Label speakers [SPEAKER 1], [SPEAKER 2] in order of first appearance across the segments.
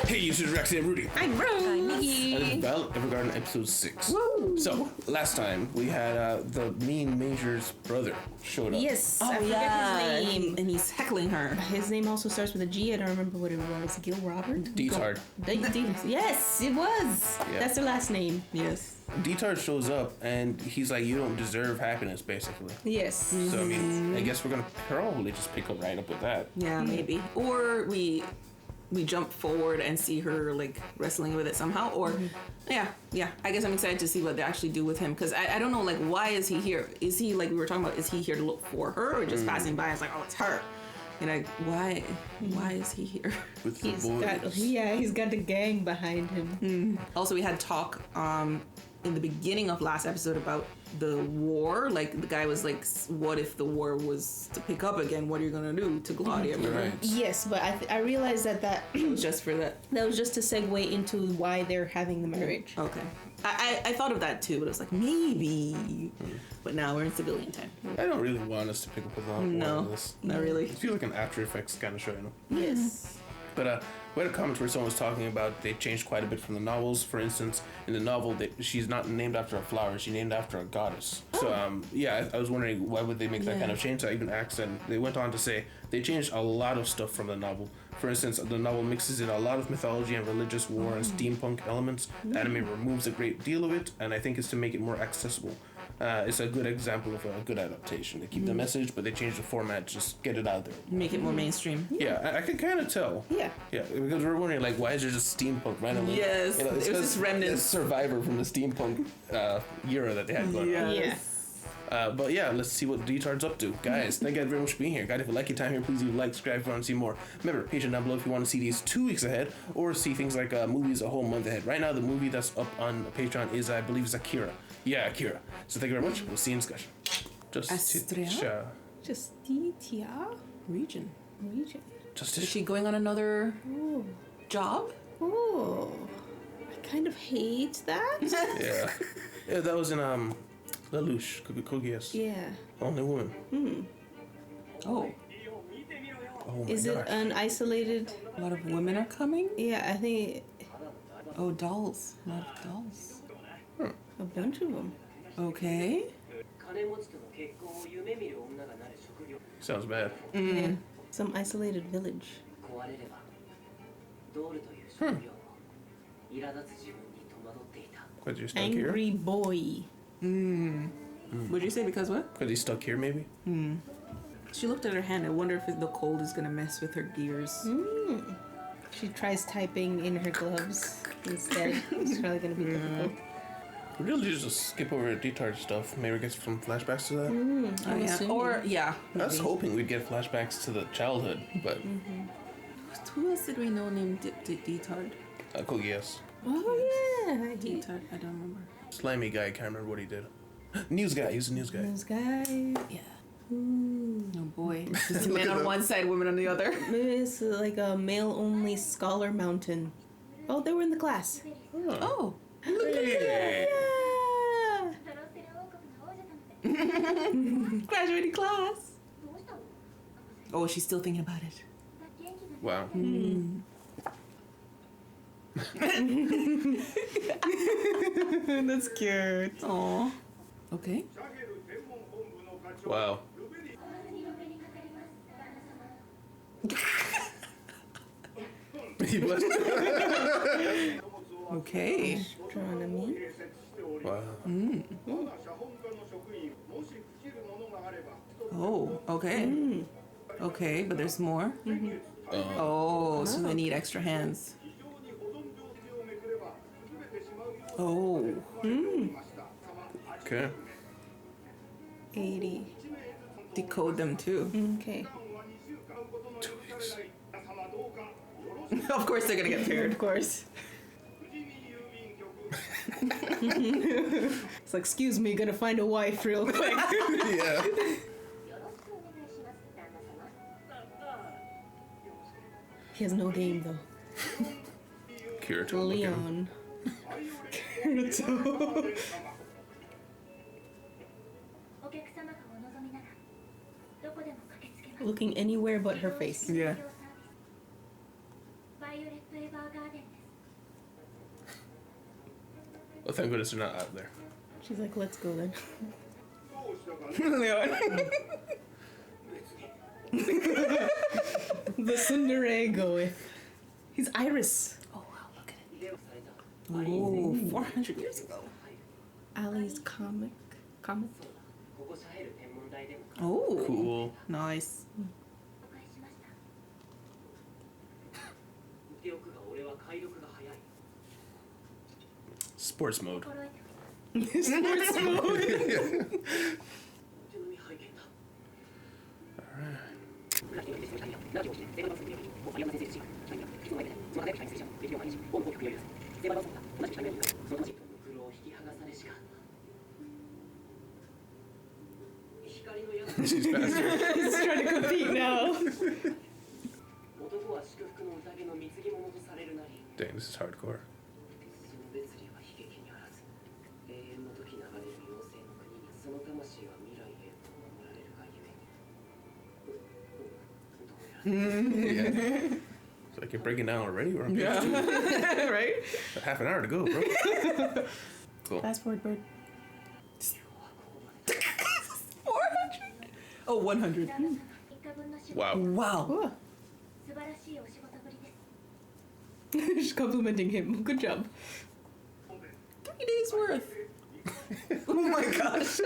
[SPEAKER 1] Hey, you should Rexy and Rudy.
[SPEAKER 2] I'm Rose.
[SPEAKER 1] And this is Bell Evergarden episode 6.
[SPEAKER 2] Woo.
[SPEAKER 1] So, last time we had the mean Major's brother showed up.
[SPEAKER 2] Yes,
[SPEAKER 3] Oh,
[SPEAKER 2] I forget his name.
[SPEAKER 3] and he's heckling her.
[SPEAKER 2] His name also starts with a G. I don't remember what it was. Gil Robert?
[SPEAKER 1] Detard.
[SPEAKER 2] Yes, it was.
[SPEAKER 1] Yeah.
[SPEAKER 2] That's the last name.
[SPEAKER 3] Yes.
[SPEAKER 1] Detard shows up and he's like, you don't deserve happiness, basically.
[SPEAKER 2] Yes.
[SPEAKER 1] So, I mean, I guess we're going to probably just pick up right up with that.
[SPEAKER 3] Yeah, maybe. Or we jump forward and see her like wrestling with it somehow. Or yeah. I guess I'm excited to see what they actually do with him, because I don't know, like, why is he here? Is he, like we were talking about, is he here to look for her, or just passing by and it's like, oh, it's her? And like, why is he here?
[SPEAKER 1] With the boys.
[SPEAKER 2] He's got the gang behind him.
[SPEAKER 3] Also, we had talk in the beginning of last episode about the war. Like, the guy was like, what if the war was to pick up again? What are you gonna do to Claudia?
[SPEAKER 1] Right.
[SPEAKER 2] Yes, but I realized that
[SPEAKER 3] It was just for that.
[SPEAKER 2] that was just to segue into why they're having the marriage.
[SPEAKER 3] Okay. I thought of that too, but I was like, maybe. But now we're in civilian time.
[SPEAKER 1] I don't really want us to pick up with all
[SPEAKER 3] No,
[SPEAKER 1] of this.
[SPEAKER 3] not really.
[SPEAKER 1] I feel like an After Effects kind of show, you know?
[SPEAKER 2] Yes.
[SPEAKER 1] But we had a comment where someone was talking about they changed quite a bit from the novels. For instance, in the novel, she's not named after a flower; she's named after a goddess. So, I was wondering why would they make that kind of change. So I even asked them. They went on to say they changed a lot of stuff from the novel. For instance, the novel mixes in a lot of mythology and religious war and steampunk elements. The anime removes a great deal of it, and I think it's to make it more accessible. It's a good example of a good adaptation. They keep the message, but they change the format, just get it out there.
[SPEAKER 3] Make it more mainstream.
[SPEAKER 1] Yeah, I can kind of tell.
[SPEAKER 2] Yeah.
[SPEAKER 1] Yeah, because we're wondering, like, why is there just steampunk randomly?
[SPEAKER 3] Yes,
[SPEAKER 1] it's
[SPEAKER 3] it was
[SPEAKER 1] 'cause
[SPEAKER 3] just remnants.
[SPEAKER 1] it's Survivor from the steampunk era that they had going on.
[SPEAKER 3] Yes.
[SPEAKER 1] But yeah, let's see what Detard's up to. Guys, thank you very much for being here. Guys, if you like your time here, please leave a like, subscribe if you want to see more. Remember, Patreon down below if you want to see these 2 weeks ahead, or see things like movies a whole month ahead. Right now, the movie that's up on Patreon is, I believe, is Akira. Yeah, Akira. So thank you very much. We'll see you in discussion.
[SPEAKER 3] Astrea?
[SPEAKER 2] Justitia
[SPEAKER 3] Region.
[SPEAKER 2] region.
[SPEAKER 1] Just
[SPEAKER 3] Is she going on another job?
[SPEAKER 2] Oh, I kind of hate that.
[SPEAKER 1] yeah, that was in Lelouch, Kogias.
[SPEAKER 2] Yeah.
[SPEAKER 1] Only woman.
[SPEAKER 3] Oh,
[SPEAKER 1] Oh my
[SPEAKER 2] Is
[SPEAKER 1] gosh.
[SPEAKER 2] it an isolated?
[SPEAKER 3] a lot of women are coming?
[SPEAKER 2] Yeah, I think
[SPEAKER 3] Oh, dolls. A lot of dolls.
[SPEAKER 2] a bunch of them.
[SPEAKER 3] Okay.
[SPEAKER 1] Sounds bad.
[SPEAKER 2] Yeah. Some isolated village.
[SPEAKER 1] Because you're stuck here?
[SPEAKER 2] Angry boy.
[SPEAKER 3] Would you say because what?
[SPEAKER 1] Because he's stuck here, maybe?
[SPEAKER 3] She looked at her hand. I wonder if the cold is gonna mess with her gears.
[SPEAKER 2] She tries typing in her gloves instead. It's probably gonna be difficult.
[SPEAKER 1] We really just skip over Detard stuff. Maybe get some flashbacks to that.
[SPEAKER 3] Oh, yeah.
[SPEAKER 2] assuming.
[SPEAKER 3] Or yeah.
[SPEAKER 1] I was hoping we'd get flashbacks to the childhood, but
[SPEAKER 3] Who else did we know named Detard?
[SPEAKER 1] Kogias.
[SPEAKER 2] Oh yeah.
[SPEAKER 3] Detard. I don't remember.
[SPEAKER 1] Slimy guy, can't remember what he did. News guy, he's a news guy.
[SPEAKER 2] Those guys.
[SPEAKER 3] Yeah. Oh boy. Just men on one side, women on the other.
[SPEAKER 2] Maybe it's like a male-only scholar mountain. Oh, they were in the class.
[SPEAKER 3] Oh.
[SPEAKER 1] Hey.
[SPEAKER 2] Yeah.
[SPEAKER 3] Graduating class. Oh, she's still thinking about it.
[SPEAKER 1] Wow.
[SPEAKER 3] That's cute. Aw. Okay.
[SPEAKER 1] Wow. He was.
[SPEAKER 3] Okay.
[SPEAKER 2] Astronomy.
[SPEAKER 1] Wow.
[SPEAKER 3] Oh, okay. Okay, but there's more. Oh, so they need extra hands. Oh.
[SPEAKER 1] Okay.
[SPEAKER 2] 80.
[SPEAKER 3] Decode them too.
[SPEAKER 2] Okay.
[SPEAKER 1] 2 weeks.
[SPEAKER 3] Of course they're gonna get paired.
[SPEAKER 2] Of course. It's like, excuse me, gonna find a wife real quick.
[SPEAKER 1] Yeah.
[SPEAKER 2] He has no game though.
[SPEAKER 1] Kirito.
[SPEAKER 2] Leon. Looking anywhere but her face.
[SPEAKER 3] Yeah.
[SPEAKER 1] Oh, thank goodness they're not out there.
[SPEAKER 2] She's like, let's go then. The tsundere goeth. He's Iris.
[SPEAKER 3] Oh wow, look at it. Oh, 400 years ago.
[SPEAKER 2] Ali's comic.
[SPEAKER 3] Oh,
[SPEAKER 1] Cool.
[SPEAKER 3] nice.
[SPEAKER 1] Sports mode.
[SPEAKER 2] Sports mode.
[SPEAKER 1] She's faster.
[SPEAKER 2] He's trying to compete now.
[SPEAKER 1] Dang, this is hardcore. Yeah. So like you're breaking down already? We're on page two.
[SPEAKER 3] Right?
[SPEAKER 1] Got half an hour to go, bro. Cool.
[SPEAKER 2] Fast forward, bird.
[SPEAKER 3] 400. Oh, 100.
[SPEAKER 1] Wow.
[SPEAKER 3] Wow.
[SPEAKER 2] Oh. She's complimenting him. Good job.
[SPEAKER 3] 3 days worth. Oh my gosh.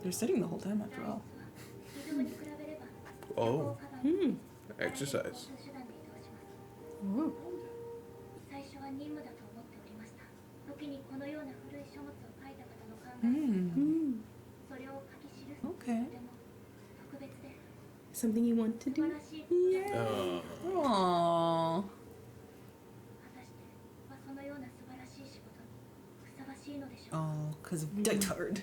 [SPEAKER 3] They're sitting the whole time after all.
[SPEAKER 1] Oh. Exercise.
[SPEAKER 2] Oh.
[SPEAKER 3] Okay.
[SPEAKER 2] Something you want to do?
[SPEAKER 3] Yeah. Aww. Oh, because of Deckard.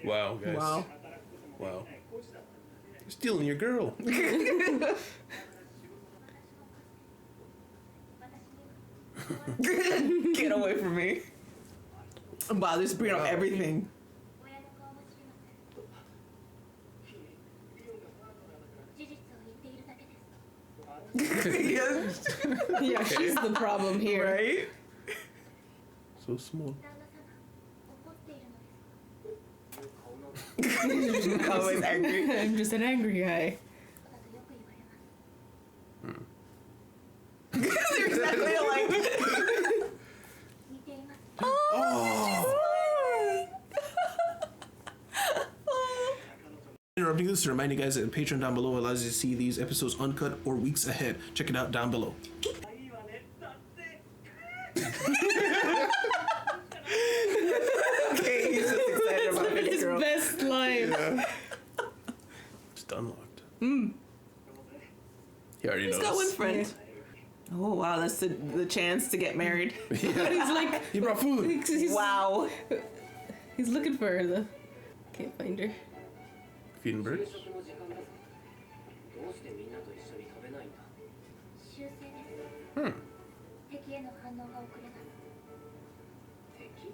[SPEAKER 1] Wow, guys.
[SPEAKER 3] Wow.
[SPEAKER 1] Wow. You're stealing your girl.
[SPEAKER 3] Get away from me. Wow, they're just bringing up everything. Yes.
[SPEAKER 2] Yeah, she's the problem here.
[SPEAKER 3] Right?
[SPEAKER 1] So small.
[SPEAKER 3] Always angry.
[SPEAKER 2] I'm just an angry guy.
[SPEAKER 3] They're exactly alike.
[SPEAKER 1] Interrupting this to remind you guys that the Patreon down below allows you to see these episodes uncut or weeks ahead. Check it out down below.
[SPEAKER 3] Okay, he's just excited about his
[SPEAKER 2] His
[SPEAKER 3] girl.
[SPEAKER 2] best line.
[SPEAKER 1] Yeah. Just unlocked. He already
[SPEAKER 3] He's
[SPEAKER 1] knows.
[SPEAKER 3] got one friend. Oh wow, that's the chance to get married.
[SPEAKER 2] He's like,
[SPEAKER 1] He brought food.
[SPEAKER 2] he's,
[SPEAKER 3] Wow.
[SPEAKER 2] he's looking for her though. Can't find her.
[SPEAKER 1] Feeding birds.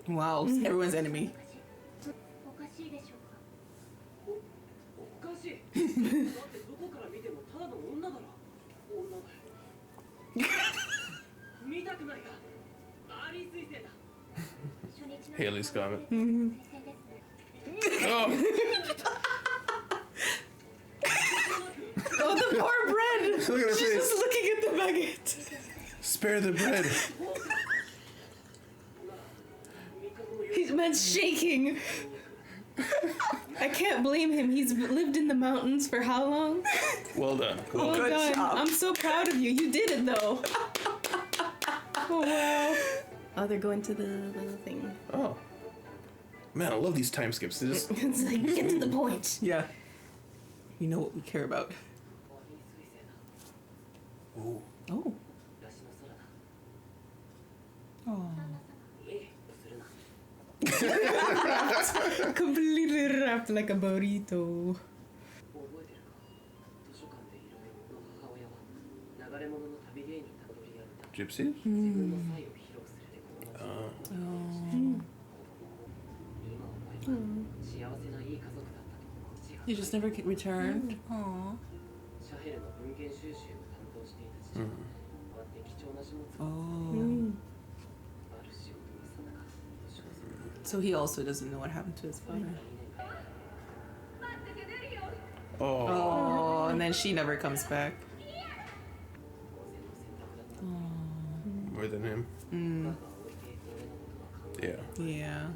[SPEAKER 3] Wow, everyone's enemy.
[SPEAKER 1] Haley's comment. Oh,
[SPEAKER 2] Oh, the poor bread!
[SPEAKER 1] look at her
[SPEAKER 2] She's just
[SPEAKER 1] face.
[SPEAKER 2] looking at the baguette.
[SPEAKER 1] Spare the bread.
[SPEAKER 2] He's man's shaking. I can't blame him. He's lived in the mountains for how long?
[SPEAKER 1] Well done.
[SPEAKER 2] Well
[SPEAKER 3] Good
[SPEAKER 2] done.
[SPEAKER 3] job.
[SPEAKER 2] I'm so proud of you. You did it though. Oh wow. Oh, they're going to the little thing.
[SPEAKER 1] Oh. Man, I love these time skips. They just
[SPEAKER 2] It's like, get to the point.
[SPEAKER 3] Yeah. You know what we care about.
[SPEAKER 1] Ooh.
[SPEAKER 3] Oh. Oh.
[SPEAKER 2] Completely wrapped like a burrito.
[SPEAKER 1] Gypsies?
[SPEAKER 3] You just never returned? Aww. Oh. So he also doesn't know what happened to his father. Oh, and then she never comes back.
[SPEAKER 1] More than him. Yeah.
[SPEAKER 3] Yeah.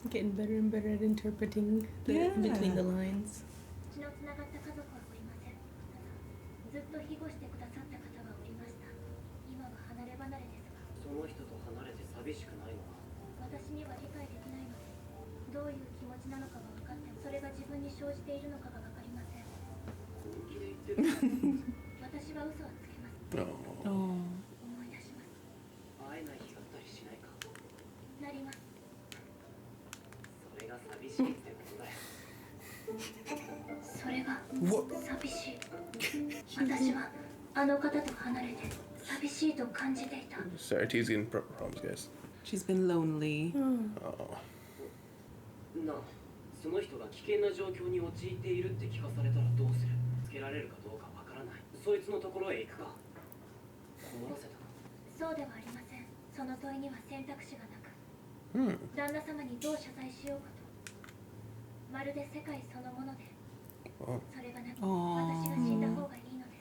[SPEAKER 2] Getting better and better at interpreting the between the lines.
[SPEAKER 4] 血のつながった家族はおりません。ずっと庇護してくださった方がおりました。今は離れ離れですが、その人と離れて寂しくないのか。私には理解できないのです。どういう気持ちなのかが分かっても、それが自分に生じているのかが分かりません。本気で言ってる。私は嘘はつけます。
[SPEAKER 3] Oh.
[SPEAKER 4] 思い出します。会えない日があったりしないか。なります。それが寂しいってことだよ。それが寂しい。私はあの方と離れて寂しいと感じていた。
[SPEAKER 1] Sorry, T's getting problems, guys.
[SPEAKER 3] She's been lonely.
[SPEAKER 1] Oh.
[SPEAKER 5] なあ、その人が危険な状況に陥っているって聞かされたらどうする？つけられるかどうかわからない。そいつのところへ行くか。困らせたか。
[SPEAKER 4] そうではありません。その問いには選択肢がなく、旦那様にどう謝罪しようかと。まるで世界そのもので、それがなく私が死んだ方がいいので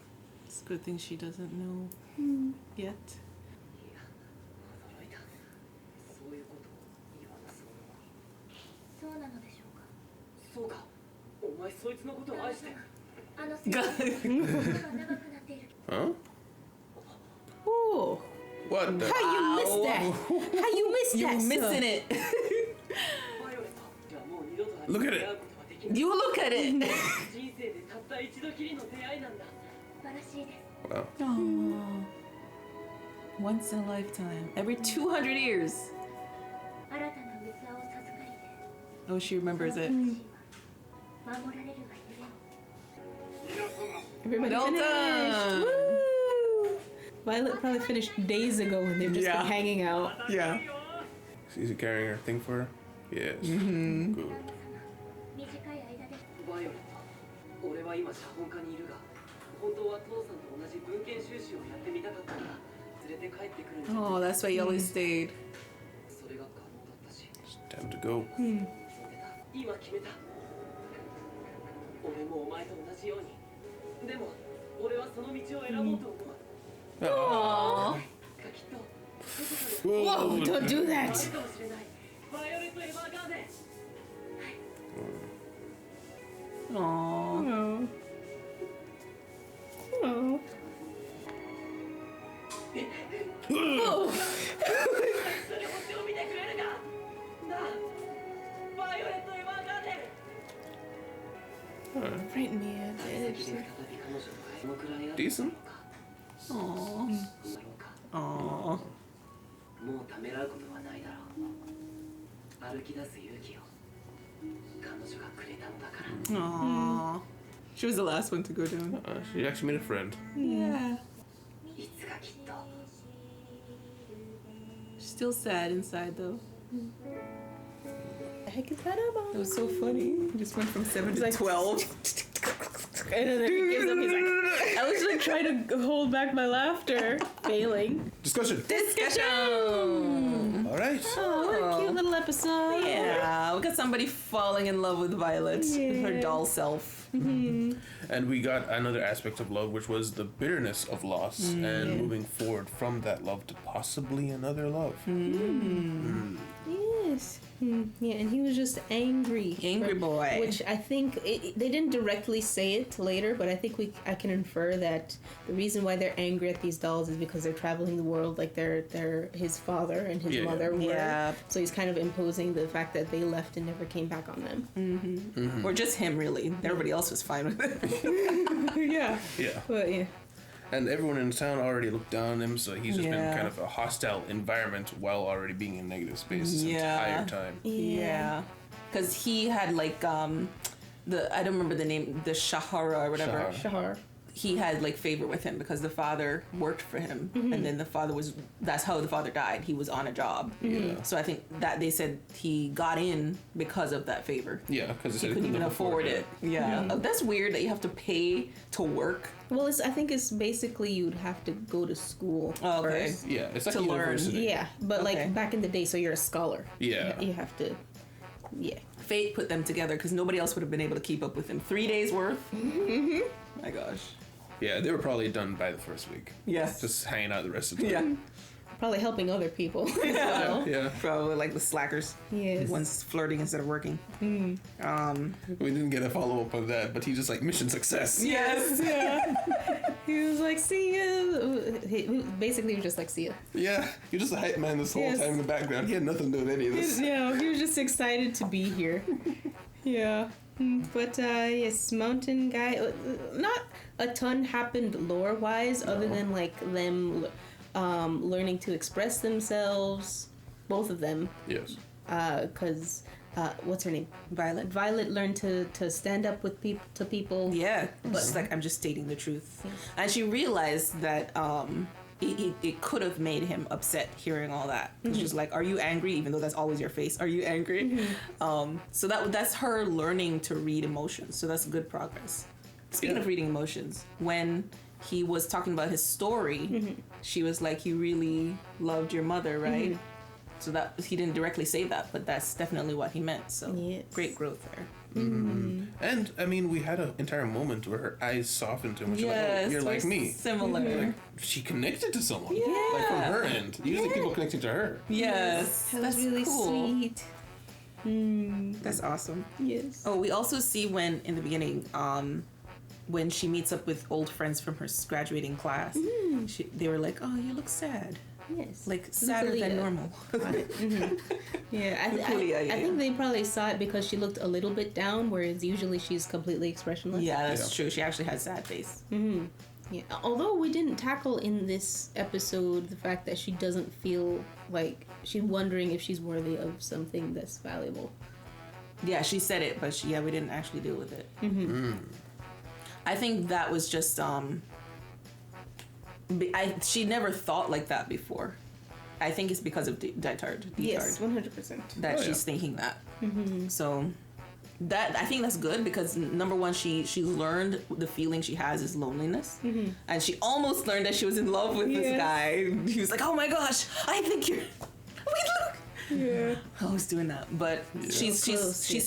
[SPEAKER 4] す。
[SPEAKER 3] It's a good thing she doesn't know yet.
[SPEAKER 5] いや、驚いた。そういうことを言わなそうなのに。
[SPEAKER 4] そうなのでしょうか。
[SPEAKER 5] そうか。お前そいつのことを愛して。
[SPEAKER 4] あの世界が長くなっている。
[SPEAKER 1] Huh?
[SPEAKER 2] Oh,
[SPEAKER 1] What the?
[SPEAKER 2] how you missed that? How you missed
[SPEAKER 3] You're
[SPEAKER 2] that?
[SPEAKER 3] missing it.
[SPEAKER 5] バイオレット。じゃあもう二度と
[SPEAKER 1] Look at it.
[SPEAKER 5] 出会うことはできない。
[SPEAKER 3] You look at it.
[SPEAKER 5] 人生でたった一度きりの出会いなんだ。
[SPEAKER 4] 素晴らしいです。
[SPEAKER 1] Wow.
[SPEAKER 3] Once in a lifetime. Every 200 years.
[SPEAKER 4] 新たな器を授かりて。
[SPEAKER 3] Oh, she remembers it.
[SPEAKER 4] 守られるがゆえに。
[SPEAKER 2] Everybody
[SPEAKER 3] Well
[SPEAKER 2] finished.
[SPEAKER 3] done.
[SPEAKER 2] Woo! Violet probably finished days ago and they've just
[SPEAKER 3] Yeah.
[SPEAKER 2] been hanging out.
[SPEAKER 3] Yeah.
[SPEAKER 1] Is he carrying her thing for her? Yes. Good.
[SPEAKER 4] 短い間で。
[SPEAKER 5] バイオレット。俺は今写本家にいるが、本当は父さんと同じ文献収集をやってみたかったから連れて帰ってくるんじゃない。
[SPEAKER 3] Oh, that's why he always stayed.
[SPEAKER 5] それが可能だったし。
[SPEAKER 1] It's time to go.
[SPEAKER 5] 今決めた。俺もお前と同じように。でも俺はその道を選ぼうと思う。
[SPEAKER 1] Oh.
[SPEAKER 5] きっと
[SPEAKER 2] Whoa, don't do
[SPEAKER 5] ある
[SPEAKER 2] that!
[SPEAKER 5] かもしれない。バイオレット・エヴァーガーデン。
[SPEAKER 3] Aww.
[SPEAKER 2] Oh. Oh. Oh.
[SPEAKER 5] それ星を見てくれるか。なあ、バイオレット・エヴァーガーデン。
[SPEAKER 2] Right, man.
[SPEAKER 5] 再び彼女とどのくらいある
[SPEAKER 1] Decent.
[SPEAKER 5] のか。
[SPEAKER 3] Aww.
[SPEAKER 5] 頑張ろうか。
[SPEAKER 3] Aww.
[SPEAKER 5] もうためらうことはないだろう。歩き出す勇気を彼女がくれたのだから。
[SPEAKER 3] Aww. She was the last one to go down.
[SPEAKER 1] She actually made a friend.
[SPEAKER 3] Yeah.
[SPEAKER 5] いつかきっと。
[SPEAKER 3] She's still sad inside though.
[SPEAKER 2] The heck is that
[SPEAKER 3] It
[SPEAKER 2] about?
[SPEAKER 3] was so funny. He just went from 7 to
[SPEAKER 2] like-
[SPEAKER 3] 12.
[SPEAKER 2] And then he gives up. He's like, I was like trying to hold back my laughter, failing.
[SPEAKER 1] Discussion.
[SPEAKER 3] Discussion.
[SPEAKER 1] All right.
[SPEAKER 2] Oh, what a cute little episode.
[SPEAKER 3] Yeah, we got somebody falling in love with Violet, her doll self.
[SPEAKER 1] And we got another aspect of love, which was the bitterness of loss and moving forward from that love to possibly another love.
[SPEAKER 2] Yes. Yeah, and he was just angry.
[SPEAKER 3] Angry boy.
[SPEAKER 2] Which I think they didn't directly say it later, but I think I can infer that the reason why they're angry at these dolls is because they're traveling the world like they're his father and his
[SPEAKER 1] Yeah.
[SPEAKER 2] mother were.
[SPEAKER 3] Yeah.
[SPEAKER 2] So he's kind of imposing the fact that they left and never came back on them.
[SPEAKER 3] Or just him, really. Everybody else was fine with it.
[SPEAKER 2] Yeah.
[SPEAKER 1] Yeah.
[SPEAKER 2] But yeah.
[SPEAKER 1] And everyone in town already looked down on him, so he's just been
[SPEAKER 3] Yeah.
[SPEAKER 1] kind of a hostile environment while already being in negative space this
[SPEAKER 3] Yeah.
[SPEAKER 1] entire time.
[SPEAKER 3] Yeah. Because he had like, I don't remember the name, the Shahara or whatever.
[SPEAKER 1] Shahar.
[SPEAKER 2] Shahar.
[SPEAKER 3] he had like favor with him because the father worked for him, and then that's how the father died. He was on a job. So I think that they said he got in because of that favor.
[SPEAKER 1] Yeah, because
[SPEAKER 3] he couldn't even afford it. Yeah. Oh, that's weird that you have to pay to work.
[SPEAKER 2] Well, I think it's basically you'd have to go to school first.
[SPEAKER 1] Yeah, it's like
[SPEAKER 3] To learn.
[SPEAKER 1] university.
[SPEAKER 2] Yeah, but
[SPEAKER 3] Okay.
[SPEAKER 2] like back in the day, so you're a scholar.
[SPEAKER 1] Yeah.
[SPEAKER 2] You have to, yeah.
[SPEAKER 3] Fate put them together because nobody else would have been able to keep up with him. 3 days worth. My gosh.
[SPEAKER 1] Yeah, they were probably done by the first week.
[SPEAKER 3] Yes.
[SPEAKER 1] Just hanging out the rest of the
[SPEAKER 3] Yeah.
[SPEAKER 1] time.
[SPEAKER 2] Probably helping other people as well.
[SPEAKER 1] Yeah.
[SPEAKER 3] Probably like the slackers.
[SPEAKER 2] Yes.
[SPEAKER 3] One's flirting instead of working.
[SPEAKER 1] We didn't get a follow up on that, but he just like mission success.
[SPEAKER 3] Yes.
[SPEAKER 2] Yeah. He was like, see ya. He basically was just like, see ya.
[SPEAKER 1] Yeah, you're just a hype man this whole
[SPEAKER 2] Yes.
[SPEAKER 1] time in the background. He had nothing to do with any of this.
[SPEAKER 2] Yeah, he was just excited to be here. Yeah. But yes, mountain guy. Not a ton happened lore wise, other than like them learning to express themselves. Both of them,
[SPEAKER 1] Yes.
[SPEAKER 2] because what's her name?
[SPEAKER 3] Violet.
[SPEAKER 2] Violet learned to stand up with people.
[SPEAKER 3] Yeah. But it's like, I'm just stating the truth. And she realized that it could have made him upset hearing all that. She's like, are you angry? Even though that's always your face. Are you angry? So that's her learning to read emotions. So that's good progress. Speaking of reading emotions, when he was talking about his story, she was like, you really loved your mother, right? So that he didn't directly say that, but that's definitely what he meant. So
[SPEAKER 2] Yes.
[SPEAKER 3] great growth there.
[SPEAKER 1] And I mean, we had an entire moment where her eyes softened to him. She's like, oh, you're like me.
[SPEAKER 3] Similar.
[SPEAKER 1] Like, she connected to someone.
[SPEAKER 3] Yeah.
[SPEAKER 1] Like from her end. Usually people connecting to her.
[SPEAKER 3] Yes.
[SPEAKER 2] That
[SPEAKER 3] That's
[SPEAKER 2] was really
[SPEAKER 3] cool.
[SPEAKER 2] sweet.
[SPEAKER 3] That's awesome.
[SPEAKER 2] Yes.
[SPEAKER 3] Oh, we also see when in the beginning, when she meets up with old friends from her graduating class, they were like, "Oh, you look sad,
[SPEAKER 2] Yes.
[SPEAKER 3] like sadder than normal."
[SPEAKER 2] Yeah, I think they probably saw it because she looked a little bit down, whereas usually she's completely expressionless.
[SPEAKER 3] Yeah, that's true. She actually had sad face.
[SPEAKER 2] Yeah. Although we didn't tackle in this episode the fact that she doesn't feel like she's wondering if she's worthy of something that's valuable.
[SPEAKER 3] Yeah, she said it, but we didn't actually deal with it. I think that was just she never thought like that before. I think it's because of Detard.
[SPEAKER 2] Yes, 100%.
[SPEAKER 3] That she's thinking that. So that I think that's good because number one, she learned the feeling she has is loneliness, and she almost learned that she was in love with this guy. He was like, "Oh my gosh, I think you're." Wait, look.
[SPEAKER 2] Yeah.
[SPEAKER 3] I was doing that, but she's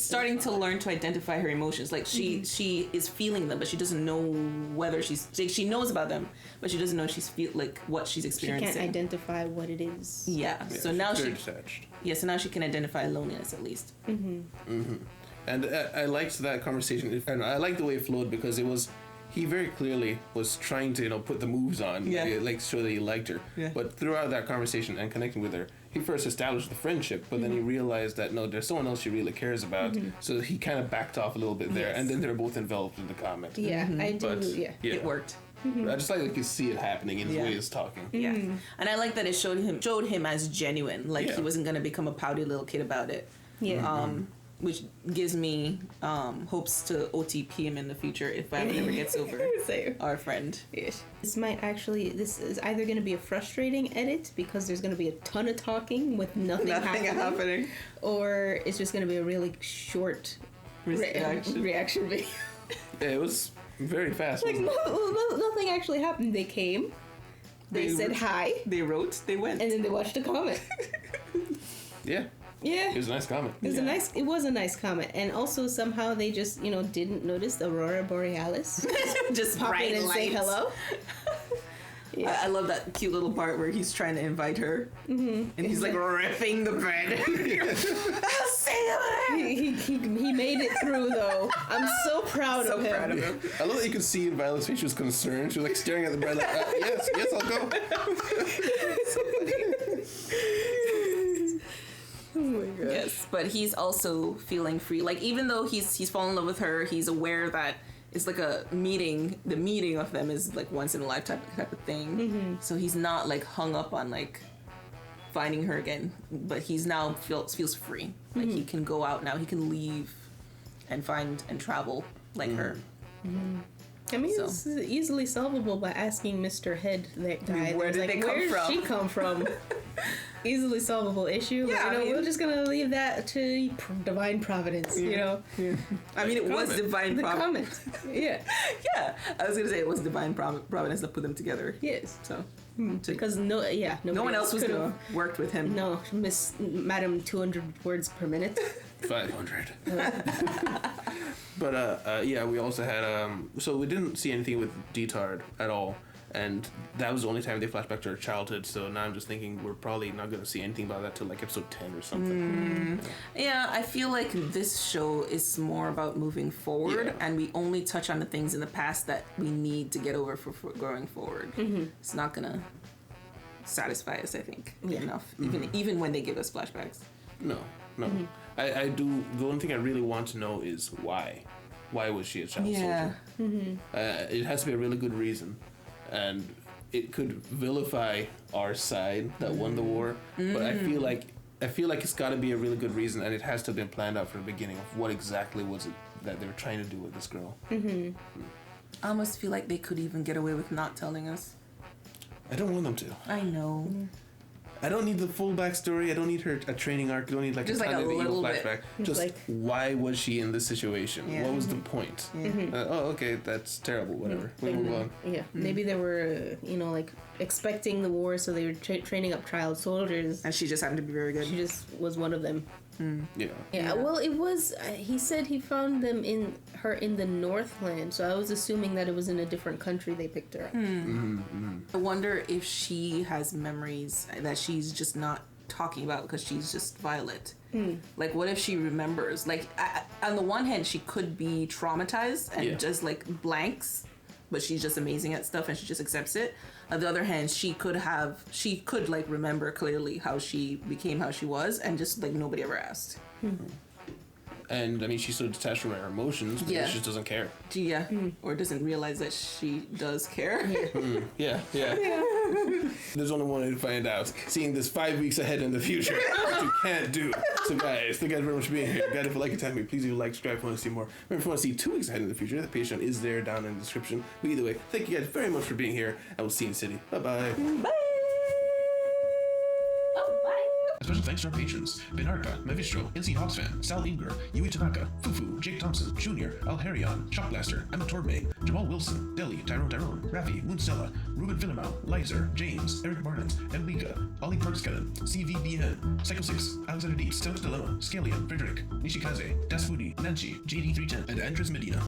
[SPEAKER 3] starting to learn to identify her emotions. Like she is feeling them, but she doesn't know whether she knows about them, but she doesn't know what she's
[SPEAKER 2] She
[SPEAKER 3] experiencing.
[SPEAKER 2] can't identify what it is.
[SPEAKER 3] Yeah. So
[SPEAKER 1] she's
[SPEAKER 3] now
[SPEAKER 1] very detached.
[SPEAKER 3] so now she can identify loneliness at least.
[SPEAKER 1] And I liked that conversation. And I liked the way it flowed because he very clearly was trying to, put the moves on, like show that he liked her.
[SPEAKER 3] Yeah.
[SPEAKER 1] But throughout that conversation and connecting with her, he first established the friendship, but then he realized that no, there's someone else she really cares about. So he kind of backed off a little bit there, and then they're both enveloped in the comment.
[SPEAKER 2] Yeah, I do.
[SPEAKER 1] But,
[SPEAKER 2] yeah.
[SPEAKER 3] It worked.
[SPEAKER 1] I just like that you can see it happening in his way he's talking.
[SPEAKER 3] Yeah, and I like that it showed him as genuine. Like he wasn't gonna become a pouty little kid about it.
[SPEAKER 2] Yeah.
[SPEAKER 3] Which gives me hopes to OTP him in the future if Violet ever gets over
[SPEAKER 2] Same.
[SPEAKER 3] our friend.
[SPEAKER 2] Yes. This is either going to be a frustrating edit because there's going to be a ton of talking with nothing happening, or it's just going to be a really short reaction video.
[SPEAKER 1] Yeah, it was very fast.
[SPEAKER 2] Like
[SPEAKER 1] wasn't it?
[SPEAKER 2] nothing actually happened. They came, they said hi,
[SPEAKER 3] They wrote, they went.
[SPEAKER 2] and then they watched a comment.
[SPEAKER 1] Yeah.
[SPEAKER 2] Yeah.
[SPEAKER 1] It was a nice comment.
[SPEAKER 2] It was a nice comment, and also somehow they just didn't notice the Aurora Borealis.
[SPEAKER 3] Just
[SPEAKER 2] Pop
[SPEAKER 3] bright
[SPEAKER 2] in and say
[SPEAKER 3] lights.
[SPEAKER 2] hello. Yeah.
[SPEAKER 3] I love that cute little part where he's trying to invite her, and he's like ripping the bread. I'll say it.
[SPEAKER 2] He made it through though. I'm so proud of him.
[SPEAKER 3] Proud of him.
[SPEAKER 1] I love that you could see in Violet's face she was concerned. She was like staring at the bread like, yes, I'll go.
[SPEAKER 2] Oh my god.
[SPEAKER 3] Yes, but he's also feeling free. Like even though he's fallen in love with her, he's aware that it's like a meeting. The meeting of them is like once in a lifetime type of thing. So he's not like hung up on like finding her again. But he's now feels free. Like he can go out now. He can leave and find and travel like her.
[SPEAKER 2] I mean,
[SPEAKER 3] So.
[SPEAKER 2] it's easily solvable by asking Mr. Head, that guy.
[SPEAKER 3] Where did they come
[SPEAKER 2] Where
[SPEAKER 3] from?
[SPEAKER 2] did she come from? Easily solvable issue.
[SPEAKER 3] Yeah,
[SPEAKER 2] But,
[SPEAKER 3] I mean-
[SPEAKER 2] we're just gonna leave that to divine providence. You know,
[SPEAKER 3] I mean, it was
[SPEAKER 1] Comment.
[SPEAKER 3] divine
[SPEAKER 2] the
[SPEAKER 3] providence.
[SPEAKER 2] comment. Yeah.
[SPEAKER 3] Yeah, I was gonna say it was divine providence that put them together.
[SPEAKER 2] Yes.
[SPEAKER 3] So
[SPEAKER 2] Because no one
[SPEAKER 3] else was gonna worked with him.
[SPEAKER 2] No, Miss Madam 200 words per minute.
[SPEAKER 1] 500. But yeah, we also had so we didn't see anything with Detard at all, and that was the only time they flashed back to her childhood. So now I'm just thinking we're probably not gonna see anything about that till like episode 10 or something.
[SPEAKER 3] Yeah, I feel like this show is more about moving forward,
[SPEAKER 1] Yeah.
[SPEAKER 3] and we only touch on the things in the past that we need to get over for going forward. It's not gonna satisfy us, I think, enough. Even when they give us flashbacks.
[SPEAKER 1] No. I do. The only thing I really want to know is why. Why was she a child soldier? It has to be a really good reason, and it could vilify our side that won the war. But I feel like it's got to be a really good reason, and it has to have been planned out from the beginning of what exactly was it that they were trying to do with this girl.
[SPEAKER 3] I almost feel like they could even get away with not telling us.
[SPEAKER 1] I don't want them to.
[SPEAKER 3] I know.
[SPEAKER 1] I don't need the full backstory. I don't need a training arc. I don't need
[SPEAKER 3] Just
[SPEAKER 1] a
[SPEAKER 3] like
[SPEAKER 1] ton
[SPEAKER 3] a
[SPEAKER 1] of evil
[SPEAKER 3] little bit.
[SPEAKER 1] flashback. Just
[SPEAKER 2] Like-
[SPEAKER 1] why was she in this situation?
[SPEAKER 3] Yeah.
[SPEAKER 1] What was the point? Okay, that's terrible. Whatever. We move on.
[SPEAKER 2] Yeah, maybe they were, like expecting the war, so they were training up child soldiers.
[SPEAKER 3] And she just happened to be very good.
[SPEAKER 2] She just was one of them.
[SPEAKER 1] Yeah.
[SPEAKER 2] Yeah, well, it was. He said he found them in the Northland, so I was assuming that it was in a different country they picked her up.
[SPEAKER 3] I wonder if she has memories that she's just not talking about because she's just Violet. Like, what if she remembers? Like, on the one hand, she could be traumatized and just like blanks, but she's just amazing at stuff and she just accepts it. On the other hand, she could like remember clearly how she became how she was, and just like nobody ever asked.
[SPEAKER 1] And I mean, she's so detached from her emotions, but
[SPEAKER 3] Yeah.
[SPEAKER 1] she just doesn't care.
[SPEAKER 3] Yeah, or doesn't realize that she does care.
[SPEAKER 1] Yeah. There's only one way to find out. Seeing this 5 weeks ahead in the future, which you can't do. So guys, thank you guys very much for being here. Guys, if you like it, tell me. Please do like, subscribe if you want to see more. Remember, if you want to see 2 weeks ahead in the future, the Patreon is there down in the description. But either way, thank you guys very much for being here, and we'll see you in the city. Bye-bye.
[SPEAKER 3] Bye.
[SPEAKER 1] A special thanks to our patrons: Ben Arca, Mavistro, NC Hawks fan, Sal Inger, Yui Tanaka, Fufu, Jake Thompson, Jr., Al Harion, Shockblaster, Emma Torbe, Jamal Wilson, Deli, Tyrone, Rafi, Moonstella, Ruben Finnemau, Lizer, James, Eric Barnett, Enlika, Ollie Parkskellen, CVBN, Psycho 6, Alexander Deep, Stone's Dilemma, Scalian, Frederick, Nishikaze, Das Foodie, Nanchi, JD310, and Andres Medina.